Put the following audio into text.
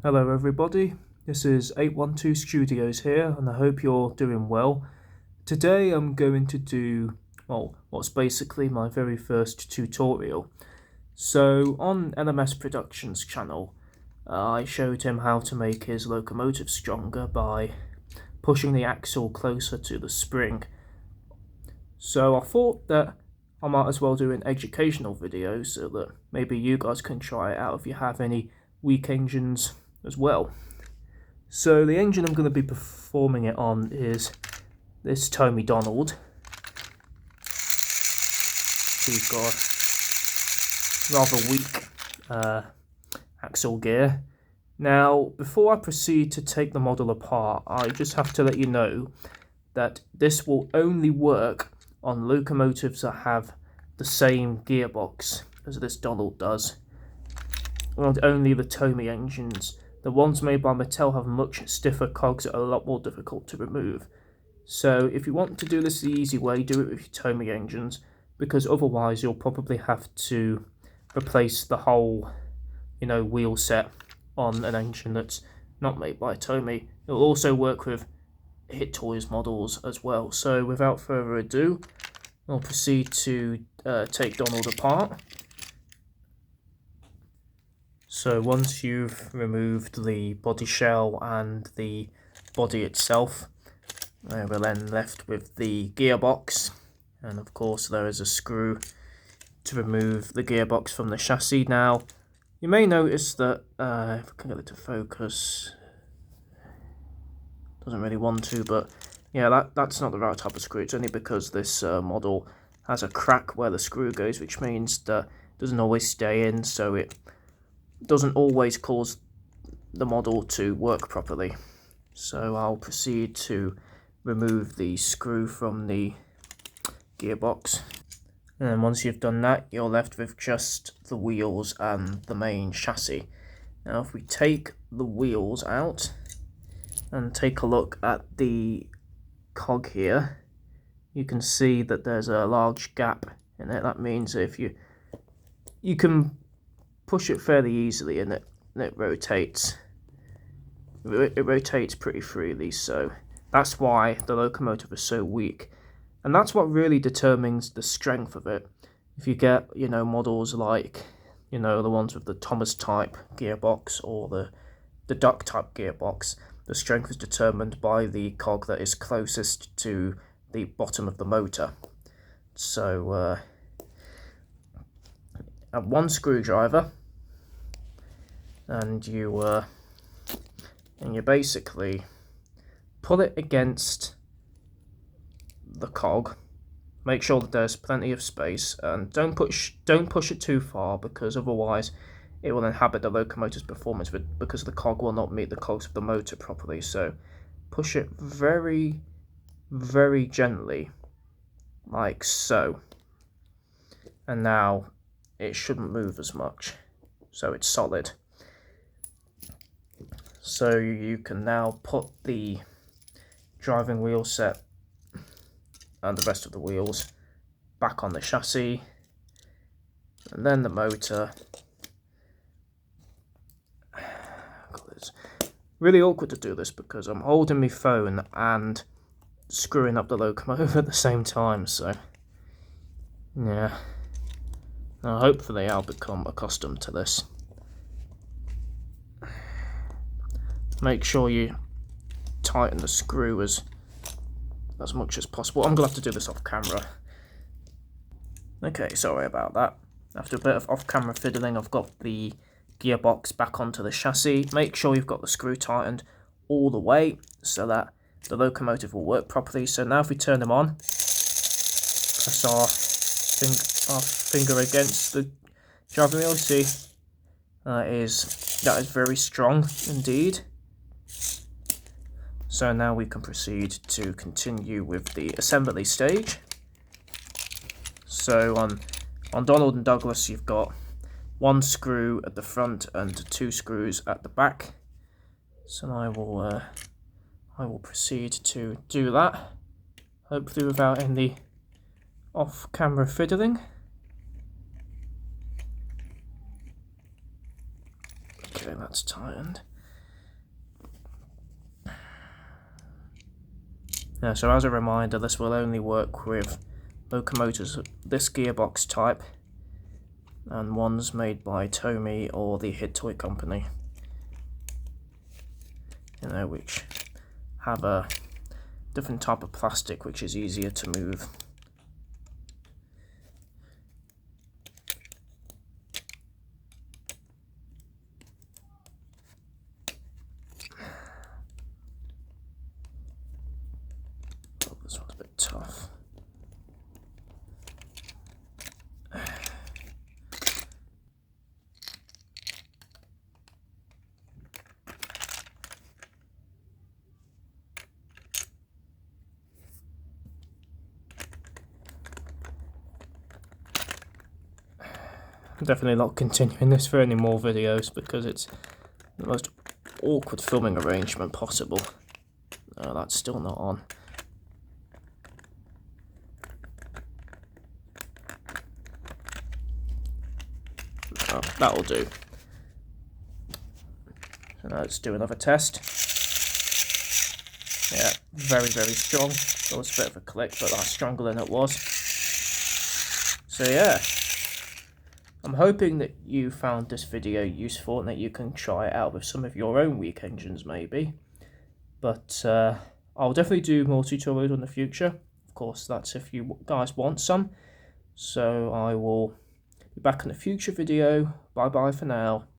Hello everybody, this is 812 Studios here and I hope you're doing well. Today I'm going to do, what's basically my very first tutorial. So on LMS Productions channel, I showed him how to make his locomotive stronger by pushing the axle closer to the spring. So I thought that I might as well do an educational video so that maybe you guys can try it out if you have any weak engines as well. So the engine I'm going to be performing it on is this Tommy Donald. He's got a rather weak axle gear. Now, before I proceed to take the model apart, I just have to let you know that this will only work on locomotives that have the same gearbox as this Donald does. Well, only the Tommy engines. The ones made by Mattel have much stiffer cogs that are a lot more difficult to remove. So if you want to do this the easy way, do it with your Tommy engines, because otherwise you'll probably have to replace the whole, wheel set on an engine that's not made by Tommy. It'll also work with Hit Toys models as well. So without further ado, I'll proceed to take Donald apart. So once you've removed the body shell and the body itself, we're then left with the gearbox, and of course there is a screw to remove the gearbox from the chassis. Now you may notice that if I can get it to focus, doesn't really want to, but yeah, that's not the right type of screw. It's only because this model has a crack where the screw goes, which means that it doesn't always stay in, so it doesn't always cause the model to work properly. So I'll proceed to remove the screw from the gearbox, and then once you've done that, you're left with just the wheels and the main chassis. Now if we take the wheels out and take a look at the cog here, you can see that there's a large gap in it. That means if you can push it fairly easily, and it rotates. It rotates pretty freely, so that's why the locomotive is so weak, and that's what really determines the strength of it. If you get models like the ones with the Thomas type gearbox or the Duck type gearbox, the strength is determined by the cog that is closest to the bottom of the motor. So at one screwdriver, and you basically pull it against the cog. Make sure that there's plenty of space, and don't push it too far, because otherwise it will inhibit the locomotive's performance, because the cog will not meet the cogs of the motor properly. So push it very, very gently, like so. And now it shouldn't move as much, so it's solid. So you can now put the driving wheel set and the rest of the wheels back on the chassis, and then the motor. It's really awkward to do this because I'm holding my phone and screwing up the locomotive at the same time, so yeah. Now hopefully I'll become accustomed to this. Make sure you tighten the screw as much as possible. I'm going to have to do this off camera. Okay, sorry about that. After a bit of off-camera fiddling, I've got the gearbox back onto the chassis. Make sure you've got the screw tightened all the way so that the locomotive will work properly. So now if we turn them on, press our finger against the driving wheel, see, that is very strong indeed. So now we can proceed to continue with the assembly stage. So on Donald and Douglas, you've got one screw at the front and two screws at the back. So I will proceed to do that, hopefully without any off-camera fiddling. Okay, that's tightened. So as a reminder, this will only work with locomotives of this gearbox type and ones made by Tomy or the Hit Toy Company, which have a different type of plastic which is easier to move. Oh, this one's a bit tough. I'm definitely not continuing this for any more videos because it's the most awkward filming arrangement possible. That's still not on. Oh, that'll do. So now let's do another test. Yeah, very, very strong. There was a bit of a click, but that's stronger than it was. So yeah, I'm hoping that you found this video useful and that you can try it out with some of your own weak engines maybe. But I'll definitely do more tutorials in the future. Of course, that's if you guys want some. So I will be back in a future video. Bye bye for now.